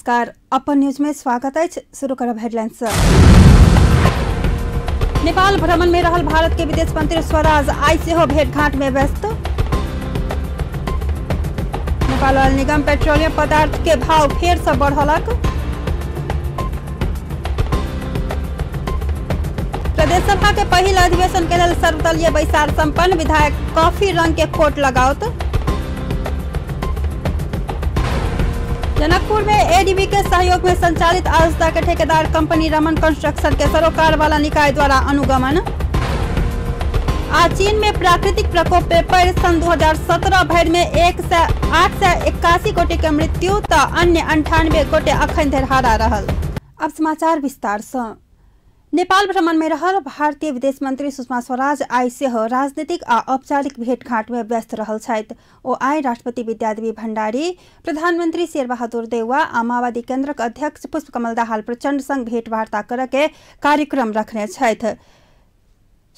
नमस्कार, अपन न्यूज में स्वागत है। शुरू करब हेडलाइंस। नेपाल भ्रमण में रहल भारत के विदेश मंत्री स्वराज आई से हो भेंटघाट में व्यस्त। नेपाल ऑयल निगम पेट्रोलियम पदार्थ के भाव फेर से बढ़लक। प्रदेश सभा के पहिल अधिवेशन के लेल सर्वदलीय बैसार संपन्न। विधायक कॉफी रंग के कोट लगाओत। जनकपुर में एडीबी के सहयोग में संचालित आस्था के ठेकेदार कंपनी रमन कंस्ट्रक्शन के सरोकार वाला निकाय द्वारा अनुगमन। चीन में प्राकृतिक प्रकोप पर सन 2017 भर में 881 गोटे के मृत्यु तो अन्य 98 गोटे अखन धरि हारा रहल। अब समाचार विस्तार से। नेपाल भ्रमण में रहल भारतीय विदेश मंत्री सुषमा स्वराज आई से राजनीतिक आ औपचारिक भेंटघाट में व्यस्त रहल छथि। ओ आई राष्ट्रपति विद्यादेवी भण्डारी, प्रधानमंत्री शेरबहादुर देउवा आ माओवादी केन्द्रक अध्यक्ष पुष्पकमल दाहाल प्रचंड संग भेंटवार्ता करे के कार्यक्रम रखने छथि।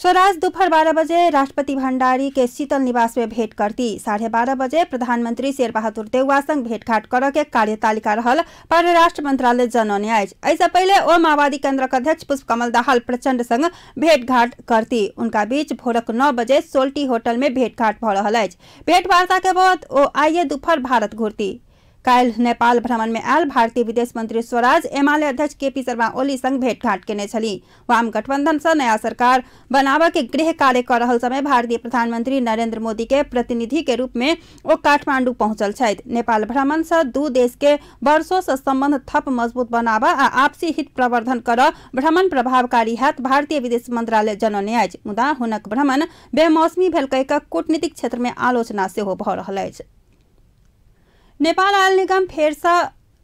स्वराज दोपहर 12 बजे राष्ट्रपति भण्डारी के शीतल निवास में भेंट करती। 12:30 बजे प्रधानमंत्री शेरबहादुर देउवा संग भेंटघाट करे के कार्यतालिका रहल परराष्ट्र मंत्रालय जनौने अछि। ऐसे पहले ओ माओवादी केन्द्रक अध्यक्ष पुष्पकमल दाहाल प्रचंड संग भेंटघाट करती। उनका बीच भोरक 9 बजे सोल्टी होटल में भेंटघाट भ रहल अछि। भेंटवार्ता के बाद ओ आइए दोपहर भारत घुरती। काल नेपाल भ्रमण में आयल भारतीय विदेश मंत्री स्वराज एमाले अध्यक्ष केपी शर्मा ओली संग भेंटघाट केने छली। वाम गठबंधन से नया सरकार बनावा के गृह कार्य कर रहल समय भारतीय प्रधानमंत्री नरेंद्र मोदी के प्रतिनिधि के रूप में ओ काठमांडू पहुंचल छथि। नेपाल भ्रमण से दू देश के वर्षों से संबंध थप मजबूत बनावा आ आपसी हित प्रवर्धन कर भ्रमण प्रभावकारी हैत भारतीय विदेश मंत्रालय जनौने अछि। मुदा हुनक भ्रमण बेमौसमी भेल कहि कऽ कूटनीतिक क्षेत्र में आलोचना सेहो भऽ रहल अछि। नेपाल ऑयल निगम फेर से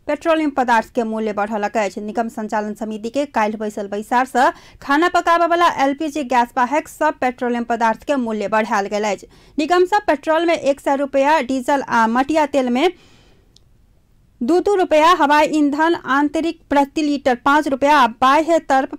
पेट्रोलियम पदार्थ के मूल्य बढ़लक अछि। निगम संचालन समिति के काल्हि बैसल बैसार से खाना पकाबे वाला एलपीजी गैस बाहेक सब पेट्रोलियम पदार्थ के मूल्य बढ़ायल गेल अछि। निगम से पेट्रोल में 100 रुपया, डीजल आ मटिया तेल में 2 रुपया, हवाई ईंधन आंतरिक प्रति लीटर 5 रुपया आ बाह्य तर्फ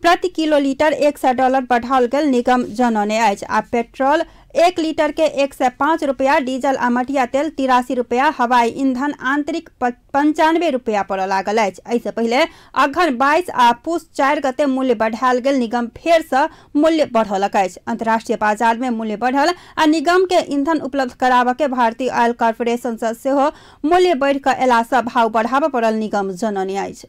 प्रति किलो लीटर $100 बढ़ाओल गेल निगम जनौने अछि। आ पेट्रोल 1 लीटर के 105 रुपया, डीजल आ मटिया तेल 83 रुपया, हवाई ईंधन आंतरिक 95 रुपया पड़े लागल अछि। ऐसे पहले अघन 22 आ पुष 4 गते मूल्य बढ़ायल गेल निगम फेर से मूल्य बढ़लक अछि। अंतर्राष्ट्रीय बाजार में मूल्य बढ़ल आ निगम के ईंधन उपलब्ध कराबे के भारतीय ऑयल कॉर्पोरेशन से सेहो मूल्य बढ़ कऽ एला से भाव बढ़ाबे पड़ल निगम जनौने अछि।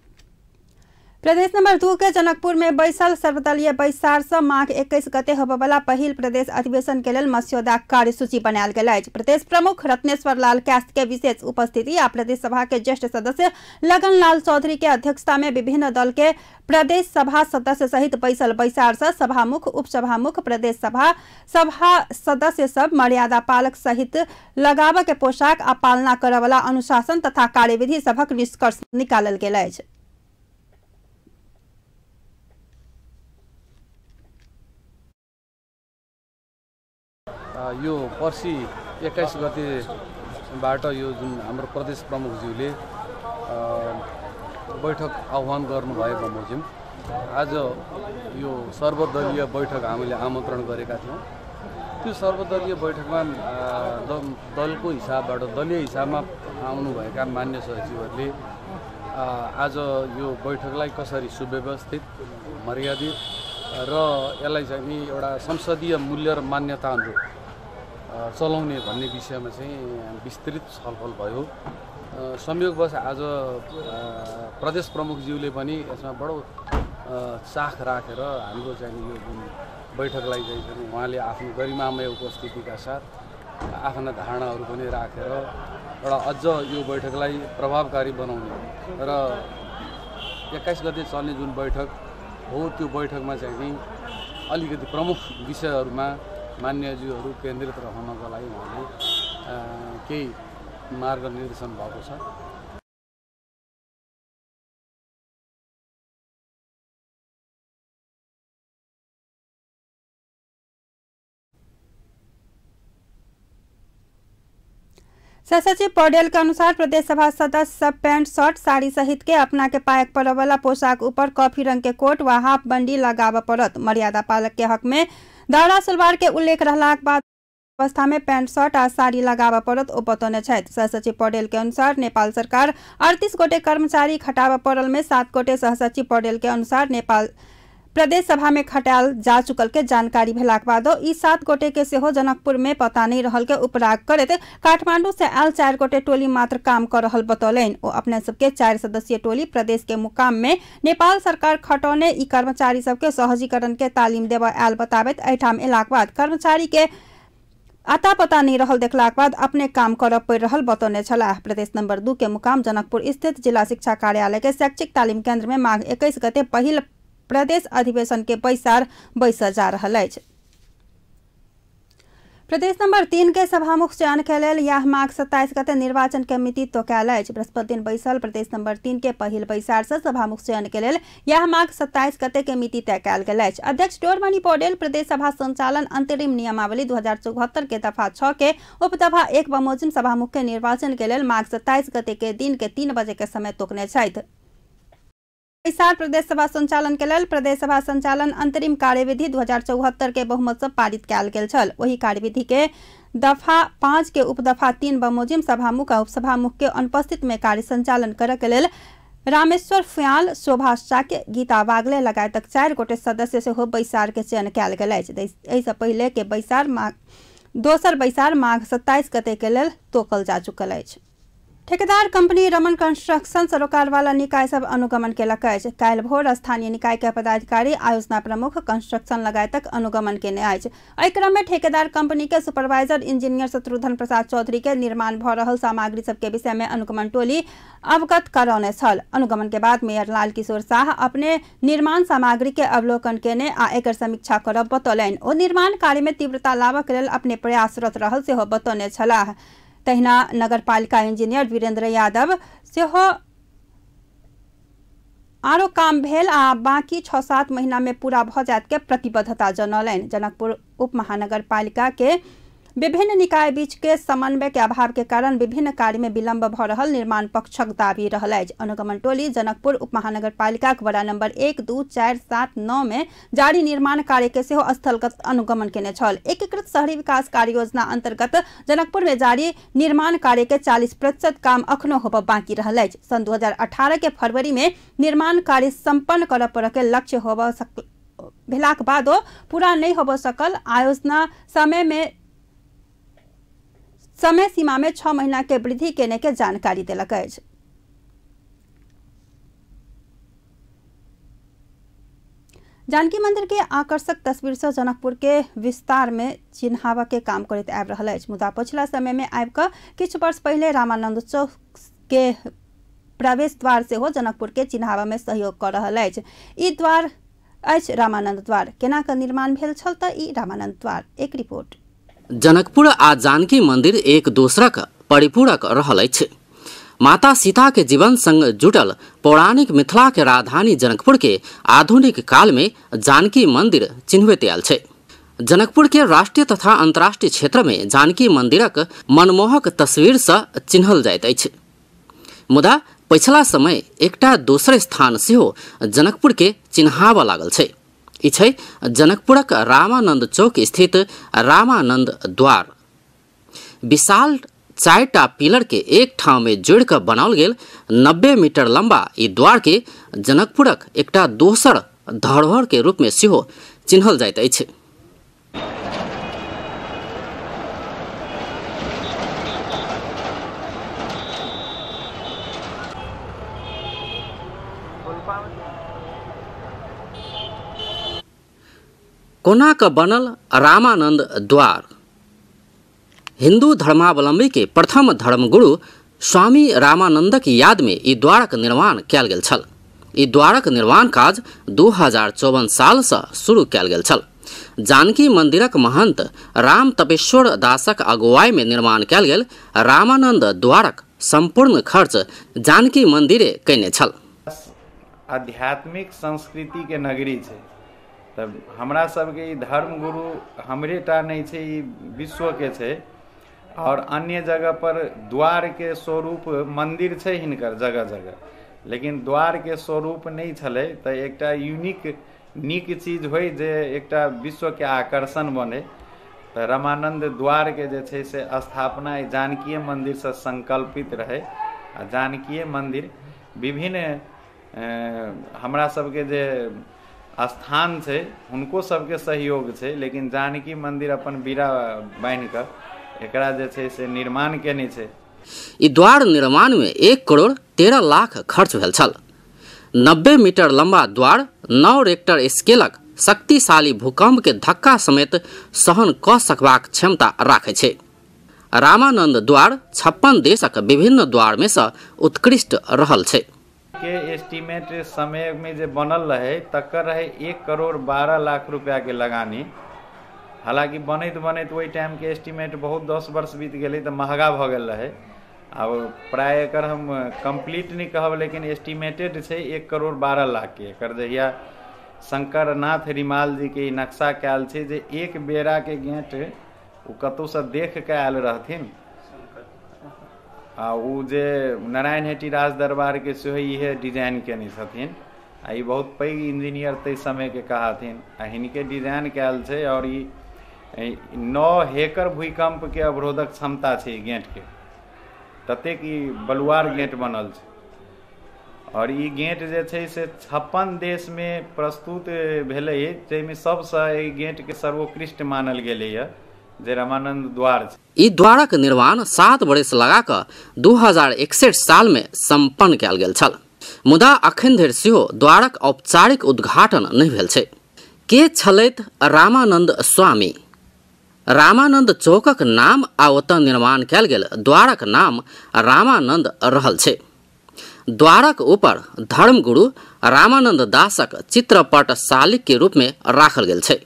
प्रदेश नंबर 2 के जनकपुर में बैसल सर्वदलीय बैसार से माघ 21 गते होबे वाला पहिल प्रदेश अधिवेशन के लेल मस्यौदा कार्यसूची बनायल गेल अछि। प्रदेश प्रमुख रत्नेश्वर लाल कैस्त के विशेष उपस्थिति आ प्रदेश सभा के ज्येष्ठ सदस्य लगन लाल चौधरी के अध्यक्षता में विभिन्न दल के प्रदेश सभा सदस्य सहित बैसल बैसार से सभामुख, उपसभामुख, प्रदेश सभा सदस्य सब मर्यादा पालक सहित लगाबे के पोशाक आ पालना करे वाला अनुशासन तथा कार्यविधि सभक निष्कर्ष निकालल गेल अछि। यो पर्सि 21 गतेबाट यो जुन हाम्रो प्रदेश प्रमुखज्यूले बैठक आह्वान गर्नुभएको बमोजिम आज यो सर्वदलीय बैठक हामीले आमन्त्रण गरेका थियौँ। त्यो सर्वदलीय बैठकमा दलको हिसाबबाट दलीय हिसाबमा आउनुभएका मान्य सचिवहरूले आज यो बैठकलाई कसरी सुव्यवस्थित, मर्यादित र यसलाई चाहिँ एउटा संसदीय मूल्य र मान्यता अनुरूप चलाउने भन्ने विषयमा चाहिँ विस्तृत छलफल भयो। संयोगवश आज प्रदेश प्रमुखज्यूले पनि यसमा बडो चाख राखेर हाम्रो चाहिँ यो जुन बैठकलाई चाहिँ उहाँले आफ्नो गरिमामय उपस्थितिका साथ आफ्ना धारणाहरू पनि राखेर एउटा अझ यो बैठकलाई प्रभावकारी बनाउने र 21 गते चल्ने जुन बैठक हो त्यो बैठकमा चाहिँ अलिकति प्रमुख विषयहरूमा मान्यज्यूहरू केन्द्रित रहनको लागि उहाँले केही मार्गनिर्देशन भएको छ। सचिव पौडेल के अनुसार प्रदेश सभा सदस्य सब पैंट, शर्ट, साड़ी सहित के अपना के पायक पड़े वाला पोशाक ऊपर कॉफी रंग के कोट व हाफ बंडी लगाबे पड़त। मर्यादा पालक के हक में दाढ़ा सलवार के उल्लेख रहलाक बाद अवस्था में पैंट शर्ट आ साड़ी लगाबऽ पड़त ओ बतौने छथि। सहसचिव पौडेल के अनुसार नेपाल सरकार 38 गोटे कर्मचारी खटाबऽ पड़ल में 7 गोटे सहसचिव पौडेल के अनुसार नेपाल प्रदेश सभा में खटाल जा चुकल के जानकारी भेलाक बादो ई 7 गोटे के सेहो जनकपुर में पता नहीं रहल के उपराग करते काठमांडू से आयल 4 गोटे टोली मात्र काम कर रहल बतौलन। ओ अपने सबके 4 सदस्यीय टोली प्रदेश के मुकाम में नेपाल सरकार खटौने ई कर्मचारी सबके सहजीकरण के तालीम देवा आयल बताबैत एठाम एलाक बाद कर्मचारी के आता पता नहीं रहल देखलाक बाद अपने काम कर पड़ रहल बतौने छलाह। प्रदेश नंबर 2 के मुकाम जनकपुर स्थित जिला शिक्षा कार्यालय के शैक्षिक तालीम केंद्र में माघ 21 गते पहिल प्रदेश अधिवेशन के बैसार बैस जा रहल अछि। प्रदेश नंबर 3 के सभामुख चयन के लेल यह माघ 27 गते निर्वाचन कमिटी तोकायल अछि। बृहस्पति दिन बैसल प्रदेश नंबर 3 के पहिल बैसार से सभामुख चयन के लेल यह माघ 27 गते के मिति तय कयल गेल अछि। अध्यक्ष डोरमणि पौडेल प्रदेश सभा संचालन अंतरिम नियमावली 2074 के दफा 6 के उपदफा 1 बमोजिम सभामुख के निर्वाचन के लेल माघ 27 गते के दिन के 3 बजे के समय तोकने छथि। बैसार प्रदेश सभा संचालन के लेल प्रदेश सभा संचालन अंतरिम कार्यविधि 2074 के बहुमत से पारित कयल गेल छल। वही कार्यविधि के दफा 5 के उपदफा 3 बमोजिम सभामुख और उपसभामुख के अनुपस्थित में कार्य संचालन करे के लेल रामेश्वर फ्याल, शोभा शाक्य, गीता वागले लगायत 4 गोटे सदस्य से हो बैसार के चयन कयल गेल अछि। एहि से पहले के बैसार दोसर बैसार माघ 27 गते के लेल तोकल जा चुकल अछि। ठेकेदार कंपनी रमन कंस्ट्रक्शन सरोकार वाला निकाय सब अनुगमन केलक अछि। काल्हि भोर स्थानीय निकाय के पदाधिकारी, आयोजना प्रमुख, कंस्ट्रक्शन लगायतक अनुगमन केने अछि। एहि क्रम में ठेकेदार कंपनी के सुपरवाइजर इंजीनियर शत्रुघ्न प्रसाद चौधरी के निर्माण भ रहल सामग्री सब के विषय में अनुगमन टोली अवगत करौने छल। अनुगमन के बाद मेयर लाल किशोर शाह अपने निर्माण सामग्री के अवलोकन केने आ एकर समीक्षा करब बतौलनि। ओ निर्माण कार्य में तीव्रता लाबऽ के लेल अपने प्रयासरत रहल सेहो बतौने छलाह। तहिना नगरपालिका इंजीनियर वीरेंद्र यादव सेहो आरो काम भेल आ बाकी 6-7 महीना में पूरा भ जायत के प्रतिबद्धता जनौलनि। जनकपुर उप महानगर पालिका के विभिन्न निकाय बीच के समन्वय के अभाव के कारण विभिन्न कार्य में विलंब भ रहल निर्माण पक्षक दाबी रहल अछि। अनुगमन टोली जनकपुर उप महानगर पालिका के वड़ा नंबर 1, 2, 4, 7, 9 में जारी निर्माण कार्य के सेहो स्थलगत अनुगमन केने छल। एकीकृत शहरी विकास कार्य योजना अंतर्गत जनकपुर में जारी निर्माण कार्य के 40% काम अखनो होबऽ बाकी रहल अछि। सन 2018 के फरवरी में निर्माण कार्य संपन्न करऽ पड़ऽ के लक्ष्य होबऽ भेलाक बादो पूरा नहीं होबऽ सकल। आयोजना समय सीमा में 6 महीना के वृद्धि केने के जानकारी देलक अछि। जानकी मंदिर के आकर्षक तस्वीर से जनकपुर के विस्तार में चिन्हावा के काम करैत आबि रहल अछि। मुदा पछिला समय में आबि कऽ किछु वर्ष पहले रामानंद चौक के प्रवेश द्वार से हो जनकपुर के चिन्हावा में सहयोग कर रहल अछि। ई द्वार अछि रामानंद द्वार। केना के निर्माण भेल छल तऽ ई रामानंद द्वार। एक रिपोर्ट। जनकपुर आ जानकी मंदिर एक दोसरक परिपूरक रहल अछि। माता सीता के जीवन संग जुटल पौराणिक मिथिला के राजधानी जनकपुर के आधुनिक काल में जानकी मंदिर चिन्हित आयल छै। जनकपुर के राष्ट्रीय तथा अंतर्राष्ट्रीय क्षेत्र में जानकी मंदिरक मनमोहक तस्वीर से चिन्हल जाइत अछि। मुदा पिछला समय एकटा दोसर स्थान सेहो जनकपुर के चिन्हावा लागल छै। ई छै जनकपुरक रामानंद चौक स्थित रामानंद द्वार। विशाल 4टा पिलर के एक ठाव में जोड़ कर बनाओल गेल 90 मीटर लंबा ई द्वार के जनकपुरक एकटा दोसर धरोहर के रूप में सेहो चिन्हल जाइत अछि। कोना का बनल रामानंद द्वार। हिंदू धर्मावलंबी के प्रथम धर्मगुरु स्वामी रामानंदक याद में ई द्वारक निर्माण कयल गेल छल। ई द्वारक निर्माण काज 2054 साल से शुरू कयल गेल छल। जानकी मंदिरक महंत राम तपेश्वर दासक अगुवाई में निर्माण कयल गेल रामानंद द्वारक संपूर्ण खर्च जानकी मंदिरे कयने छल। आध्यात्मिक संस्कृति के नगरी छै। तब हमरा सबके धर्म गुरु हमरे टा नहीं छै, विश्व के छै। और अन्य जगह पर द्वार के स्वरूप मंदिर छै हिनकर जगह जगह, लेकिन द्वार के स्वरूप नहीं छले। तो एकटा यूनिक नीक चीज होय जे एकटा विश्व के आकर्षण बने। तो रामानंद द्वार के जे छै से स्थापना जानकीय मंदिर से संकल्पित रहे। आ जानकीय मंदिर विभिन्न हमरा सबके जे स्थान छै हुनको सबके सहयोग छै, लेकिन जानकी मंदिर अपन बीड़ा बान्हि कऽ एकरा जे छै से निर्माण केने छै। ई द्वार निर्माण में 1 करोड़ 13 लाख खर्च भेल छल। 90 मीटर लंबा द्वार 9 रेक्टर स्केलक शक्तिशाली भूकंप के धक्का समेत सहन क सकबाक क्षमता राखै छै। रामानंद द्वार 56 देशक विभिन्न द्वार में से उत्कृष्ट रहल छै। के एस्टिमेट समय में जे बनल रहे तकर रहे 1 करोड़ 12 लाख रुपया के लगानी। हालांकि बनैत बनैत वही टाइम के एस्टिमेट बहुत 10 वर्ष बीत गए तो महंगा भ गेल रहे। अब प्राय एकर हम कंप्लीट नहीं कहब, लेकिन एस्टिमेटेड छै 1 करोड़ 12 लाख के। एकर जहिया शंकर नाथ रिमाल जी के नक्शा कैल छै जे एक बेरा के गेट उ कतौ से देख के आयल रहथिन। आ उ जे नारायण हेटी राज दरबार के सेहो इहे डिजाइन केने छथिन। आ ई बहुत पैघ इंजीनियर तै समय के कहाथिन। आ हिनके डिजाइन कैल छै और ई 9 हेक्टर भूकंप के अवरोधक क्षमता छै गेट के। ततेक ई बलुआर गेट बनल छै। और ई गेट जे छै से 56 देश में प्रस्तुत भेलै, जाहिमे सबसँ ई गेट के सर्वोत्कृष्ट मानल गेलैए जे रामानंद द्वार छै। ई द्वारक निर्माण 7 बरस लगा कऽ 2061 साल में संपन्न कयल गेल छल। मुदा अखन धरि सेहो द्वारक औपचारिक उद्घाटन नहि भेल छै। के छलैथ रामानंद स्वामी? रामानंद चौकक नाम आ ओतऽ निर्माण कयल गेल द्वारक नाम रामानंद रहल छै। द्वारक ऊपर धर्मगुरु रामानंद दासक चित्रपट शालिक के रूप में राखल गेल छै।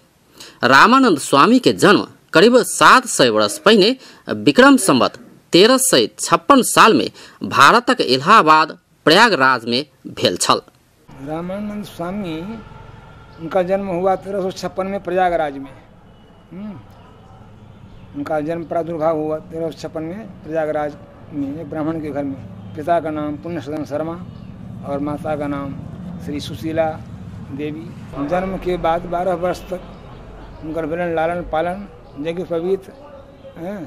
रामानंद स्वामी के जन्म करीब 700 वर्ष पहिने विक्रम संवत 1356 साल में भारतक इलाहाबाद प्रयागराज में भेल छल। रामानंद स्वामी उनका जन्म हुआ 1356 में प्रयागराज में। उनका जन्म प्रादुर्भाव हुआ 1356 में प्रयागराज में एक ब्राह्मण के घर में। पिता का नाम पुण्यसदन शर्मा और माता का नाम श्री सुशीला देवी। जन्म के बाद 12 वर्ष तक उनकर भेलन लालन पालन यज्ञ पवित्र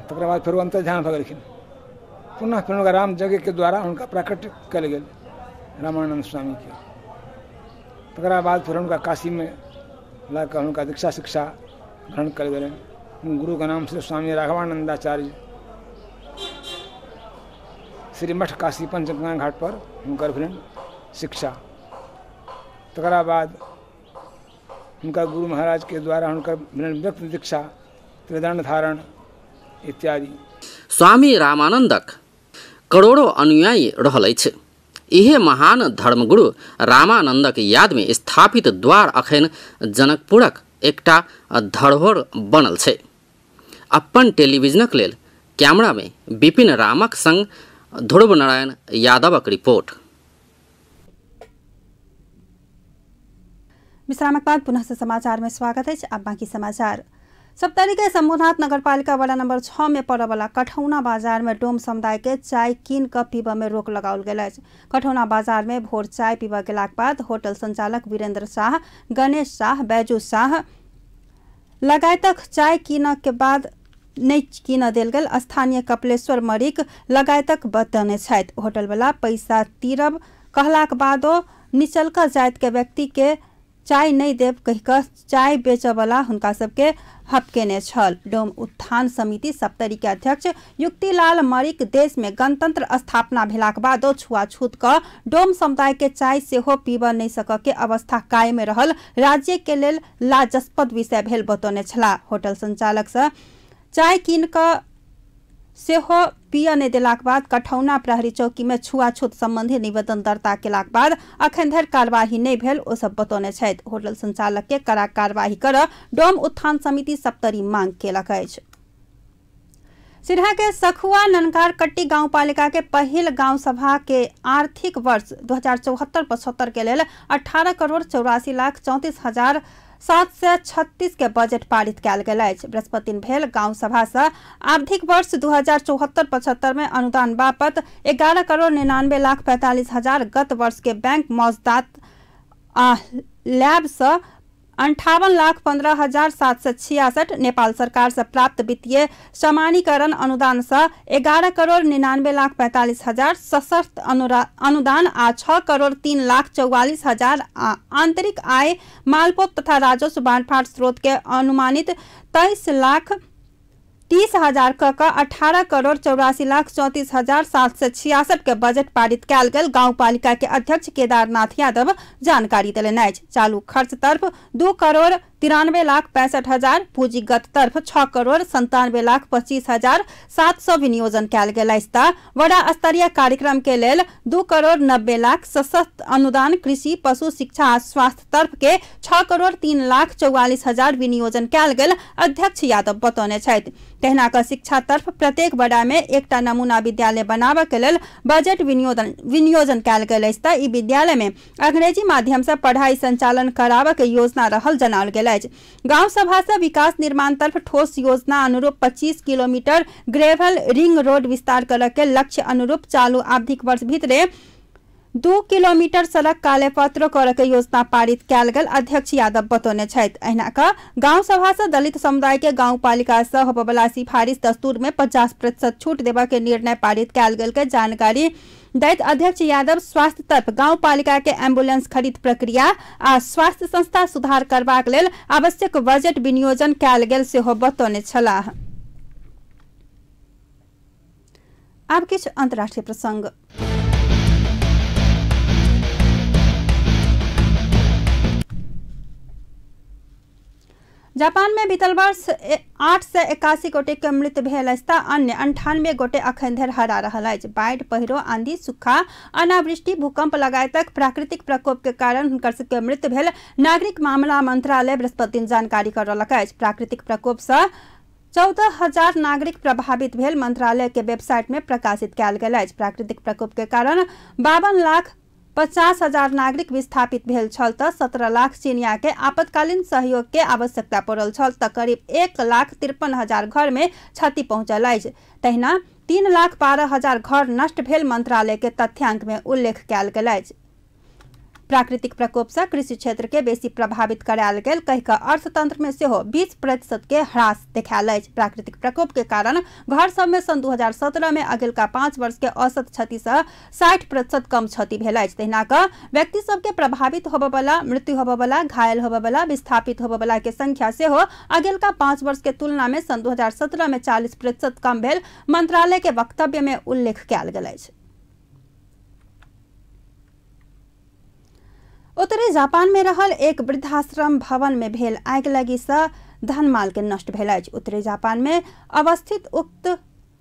तकर बाद फिर अंतर ध्यान भऽ गेलखिन। पुनः फिर उनका राम यज्ञ के द्वारा उनका प्राकट्य कल गेल रामानंद स्वामी के। तकर बाद फिर उनका काशी में लाकर उनका दीक्षा शिक्षा ग्रहण कर गए। गुरु का नाम श्री स्वामी राघवानंदाचार्य। श्री मठ काशी पंचगंगा घाट पर उनकर फिर शिक्षा। तकर बाद उनका गुरु महाराज के द्वारा उनकर व्यक्त दीक्षा त्रिदंड धारण इत्यादि। स्वामी रामानंदक करोड़ों अनुयायी रहल अछि। इहे महान धर्मगुरु रामानंदक याद में स्थापित द्वार अखन जनकपुरक एकटा धरोहर बनल छै। अपन टेलीविजनक लेल कैमरा में विपिन रामक संग ध्रुव नारायण यादवक रिपोर्ट। विश्रामक बाद पुनः से समाचार में स्वागत है। अब बाकी समाचार। सप्तरी के शंभुनाथ नगरपालिका वार्ड नंबर 6 में पड़े वाला कठौना बाजार में डोम समुदाय के चाय कीन कऽ पीबऽ में रोक लगाओल गेल अछि। कठौना बाजार में भोर चाय पीबऽ गेलाक बाद होटल संचालक वीरेंद्र शाह, गणेश शाह, बैजू शाह लगायतक चाय कीनऽ के बाद नहीं कीन देल गेल। स्थानीय कपिलेश्वर मरिक लगायतक बतौने छथि। होटल वाला पैसा तीरब कहलाक बादो निचलका जाइत के व्यक्ति के चाय नहीं देव कहिकऽ चाय बेचऽ वाला हुनका सबके हपकेने छल। डोम उत्थान समिति सप्तरी के अध्यक्ष युक्तिलाल मरिक देश में गणतंत्र स्थापना भेलाक बादो छुआछूत कऽ डोम समुदाय के चाय सेहो पीबऽ नहीं सकऽ के अवस्था कायम रहल राज्य के लेल लाजस्पद विषय भेल बतौने छलाह। होटल संचालक से चाय कीन कऽ सेहो पिय नहीं देलाक बाद कठौना प्रहरी चौकी में छुआछूत संबंधी निवेदन दर्ता केलाक बाद अखन धरि कार्यवाही नहीं भेल ओ सब बतौने छथि। होटल संचालक के कड़ा कार्यवाही करऽ डोम उत्थान समिति सप्तरी मांग केलक अछि। सिरहा के सखुआ ननकार कट्टी गाँव पालिका के पहिल गाँव सभा के आर्थिक वर्ष 2074-75 के लेल 18 करोड़ 84 लाख 34,736 के बजट पारित कयल गेल अछि। बृहस्पति भेल गाँव सभा से आर्थिक वर्ष 2074-75 में अनुदान बापत 11 करोड़ 99 लाख 45 हजार गत वर्ष के बैंक मौजदात लैब से 58,15,766, नेपाल सरकार से प्राप्त वित्तीय समानीकरण अनुदान से 11,99,45,000, सशर्त अनुदान आ 6,03,44,000 आंतरिक आय, मालपोत तथा राजस्व बांटफाट स्रोत के अनुमानित 23,30,000 क 18,84,34,766 के बजट पारित कयल गेल। गाँव पालिका के अध्यक्ष केदारनाथ यादव जानकारी देलनि अछि। चालू खर्च तरफ 2,93,65,000, पूंजीगत तरफ 6,97,25,700 विनियोजन कयल गेल अछि। बड़ा स्तरीय कार्यक्रम के लेल 2,90,00,000, सशक्त अनुदान कृषि, पशु, शिक्षा आ स्वास्थ्य तरफ के 6,03,44,000 विनियोजन कयल गेल अध्यक्ष यादव बतौने छथि। तहिना क शिक्षा तरफ प्रत्येक बड़ा में एकटा नमूना विद्यालय बनाबे के लेल बजट विनियोजन कयल गेल अछि। ई विद्यालय में अंग्रेजी माध्यम से पढ़ाई संचालन कराबे के योजना रहल जनाओल गेल अछि। गांव सभा से विकास निर्माण तरफ ठोस योजना अनुरूप 25 किलोमीटर ग्रेवल रिंग रोड विस्तार करे के लक्ष्य अनुरूप चालू आर्थिक वर्ष भीतरे 2 किलोमीटर सड़क काले पत्र करे के योजना पारित कयल गेल अध्यक्ष यादव बतौने छथि। अहिना क गांव सभा से दलित समुदाय के गांव पालिका से होबवला सिफारिश दस्तूर में 50% छूट देबा के निर्णय पारित कयल गेल के जानकारी दैत अध्यक्ष यादव स्वास्थ्य तरफ गांव पालिका के एम्बुलेंस खरीद प्रक्रिया आ स्वास्थ्य संस्था सुधार करबाक लेल आवश्यक बजट विनियोजन कयल गेल सेहो बतौने छलाह। आब किछु अंतर्राष्ट्रीय प्रसंग। जापान में बीतल वर्ष 881 गोटे के मृत्यु भेल अछि। अन्य 98 गोटे अखन धरि हरा रहल अछि। बाढ़ि, पहिरो, आंधी, सूखा, अनावृष्टि, भूकंप लगायतक प्राकृतिक प्रकोप के कारण हुनकर सबके मृत्यु भेल नागरिक मामला मंत्रालय बृहस्पति दिन जानकारी करलक अछि। प्राकृतिक प्रकोप से 14,000 नागरिक प्रभावित भेल मंत्रालय के वेबसाइट में प्रकाशित कयल गेल अछि। प्राकृतिक प्रकोप के कारण 52,50,000 नागरिक विस्थापित भेल छल त 17 लाख चीनिया के आपातकालीन सहयोग के आवश्यकता पड़ल छल त करीब 1,53,000 घर में क्षति पहुंचल अछि। तहिना 3,12,000 घर नष्ट भेल मंत्रालय के तथ्यांक में उल्लेख कयल गेल अछि। प्राकृतिक प्रकोप से कृषि क्षेत्र के बेसी प्रभावित करायल गेल कहि क अर्थतंत्र में सेहो 20% के ह्रास देखायल अछि। प्राकृतिक प्रकोप के कारण घर सब में सन 2017 में अगिलका 5 वर्ष के औसत क्षति से 60% कम क्षति भेल अछि। तहिना क व्यक्ति सब के प्रभावित होबवला, मृत्यु होबवला, घायल होबवला, विस्थापित होबवला के संख्या सेहो अगिलका 5 वर्ष के तुलना में सन 2017 में 40% कम भेल मंत्रालय के वक्तव्य में उल्लेख कयल गेल अछि। उत्तरी जापान में रहल एक वृद्धाश्रम भवन में भेल आगिलगी से धनमाल के नष्ट भेल अछि। उत्तरी जापान में अवस्थित उक्त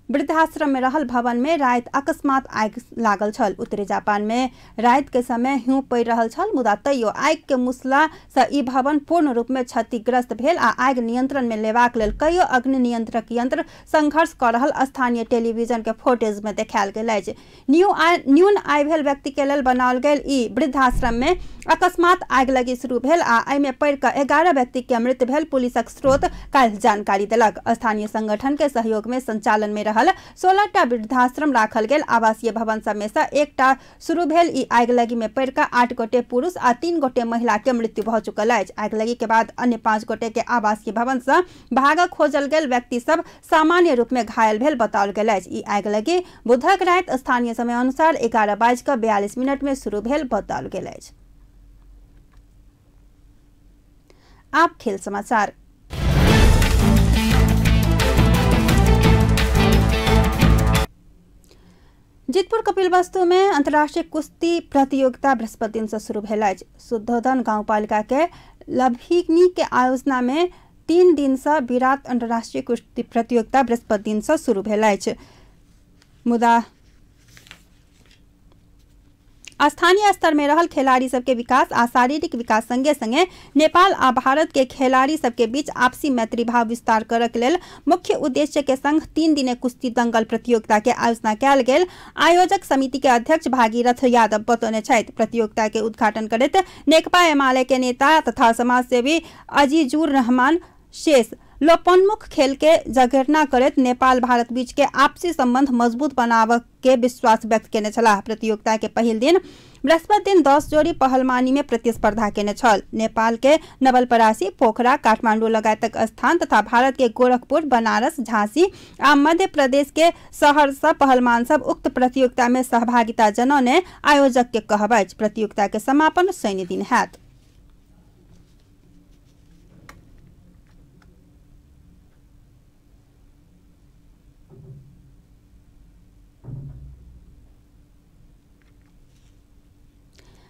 वृद्धाश्रम में रहल भवन में रात अकस्मात आग लागल छल। उत्तरी जापान में रात के समय हिउँ पड़ि रहल छल, मुदा तैयो आग के मुसला से ई भवन पूर्ण रूप में क्षतिग्रस्त भेल आ आग नियंत्रण में लेबाक लेल कईयो अग्नि नियंत्रक यंत्र संघर्ष कर रहल स्थानीय टेलीविजन के फुटेज में देखायल गेल अछि। न्यून आय भेल व्यक्ति के लेल बनाओल गेल ई वृद्धाश्रम में अकस्मात आग लगी शुरू भेल आ एहि में पड़ि क 11 व्यक्ति के मृत्यु भेल। पुलिसक स्रोत काल्हि जानकारी देलक। स्थानीय संगठन के सहयोग में संचालन में 16टा वृद्धाश्रम राखल गेल आवासीय भवन सब में से एकटा शुरू भेल ई आगिलगी में पड़ि क 8 गोटे पुरुष आ 3 गोटे महिला के मृत्यु भ चुकल अछि। आगिलगी के बाद अन्य 5 गोटे के आवासीय भवन से भागक खोजल गेल व्यक्ति सब सामान्य रूप में घायल भेल बताओल गेल अछि। ई आगिलगी बुधक रात स्थानीय समय अनुसार 11:42 में शुरू भेल बताओल गेल अछि। आप खेल समाचार। जीतपुर कपिलवस्तु में अंतर्राष्ट्रीय कुश्ती प्रतियोगिता बृहस्पति दिन से शुरू भेल अछि। शुद्धोधन गांव पालिका के लभिनी के आयोजना में 3 दिन से विराट अंतर्राष्ट्रीय कुश्ती प्रतियोगिता बृहस्पति दिन से शुरू भेल अछि। मुदा स्थानीय स्तर में रहल खिलाड़ी सबके विकास आ शारीरिक विकास संगे संगे नेपाल आ भारत के खिलाड़ी सबके बीच आपसी मैत्री भाव विस्तार करक लेल मुख्य उद्देश्य के संग 3 दिने कुश्ती दंगल प्रतियोगिता के आयोजना कयल गेल। आयोजक समिति के अध्यक्ष भागीरथ यादव बतौने छथि। प्रतियोगिता के उद्घाटन करैत नेकपा एमाले के नेता तथा समाजसेवी अजीजुर रहमान शेष लोपोन्मुख खेल के जगेरना करैत नेपाल भारत बीच के आपसी संबंध मजबूत बनाव के विश्वास व्यक्त केने छलाह। प्रतियोगिता के पहिल दिन बृहस्पति दिन 10 जोड़ी पहलवानी में प्रतिस्पर्धा केने छल। नेपाल के नवलपरासी, पोखरा, काठमाडौँ लगायतक स्थान तथा भारत के गोरखपुर, बनारस, झांसी आ मध्य प्रदेश के सहरसा पहलवान सब उक्त प्रतियोगिता में सहभागिता जनौने आयोजक के कहब अछि। प्रतियोगिता के समापन शनि दिन हैत।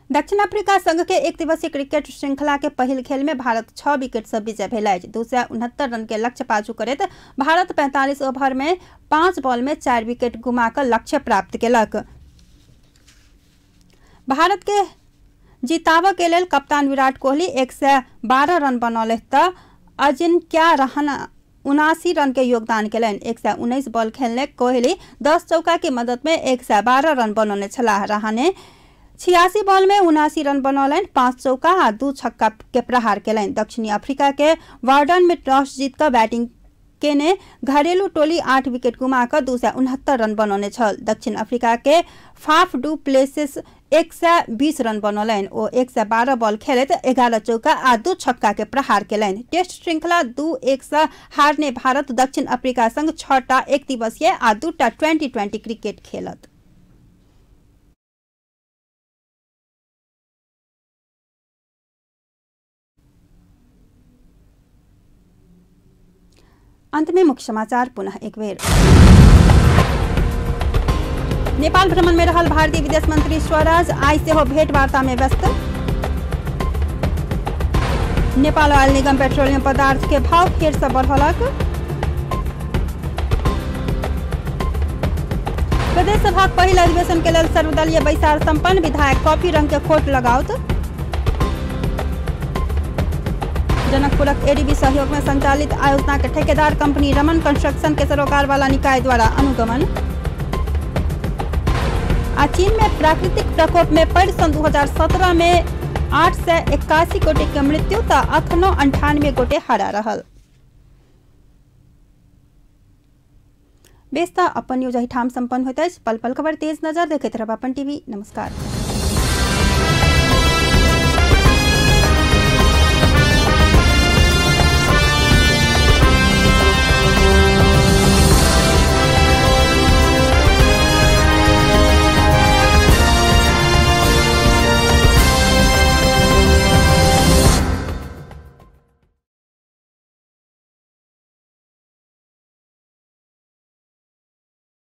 दक्षिण अफ्रीका संघ के एक दिवसीय क्रिकेट श्रृंखला के पहिल खेल में भारत 6 विकेट से विजय भेल अछि। 269 रन के लक्ष्य पाछू करैत भारत 45 ओवर में 5 बॉल में 4 विकेट गुमाकर लक्ष्य प्राप्त केलक। भारत के जिताब के लेल कप्तान विराट कोहली 112 रन बनौलथि त अजिंक्या रहाणे 79 रन के योगदान केलनि। 119 बॉल खेलने कोहली 10 चौका की मदद में 112 रन बनौने छलाह। रहाणे 86 बॉल में 79 रन बनौलनि, 5 चौका आ 2 छक्का के प्रहार केलनि। दक्षिणी अफ्रीका के वार्डन में टॉस जीतकर बैटिंग केने घरेलू टोली 8 विकेट गुमाकर 269 रन बनौने छल। दक्षिण अफ्रीका के फाफ डू प्लेसिस 120 रन बनौलनि। ओ 112 बॉल खेलैत 11 चौका आ 2 छक्का के प्रहार केलनि। टेस्ट श्रृंखला 2-1 से हारने भारत दक्षिण अफ्रीका संग 6टा एक दिवसीय आ 2टा T20 क्रिकेट खेलत। अंत में मुख्य समाचार पुनः एक बेर। नेपाल भ्रमण में रहल भारतीय विदेश मंत्री स्वराज आई से हो भेंटवार्ता में व्यस्त। नेपाल ऑयल निगम पेट्रोलियम पदार्थ के भाव फेर से बढ़लक। प्रदेश सभा पहिल अधिवेशन के लेल सर्वदलीय बैसार संपन्न। विधायक कॉपी रंग के खोट लगाउत। जनकपुरक एडीबी सहयोग में संचालित आयोजना के ठेकेदार कंपनी रमन कंस्ट्रक्शन के सरोकार वाला निकाय द्वारा अनुगमन। चीन में प्राकृतिक प्रकोप में पड़ सन 2017 में 881 गोटे के मृत्यु त अखनो 98 गोटे हरा रहल। बेस्ता अपन न्यूज एहिठाम संपन्न होइत अछि। पल पल खबर तेज नजर देखैत रहब अपन टीवी। नमस्कार।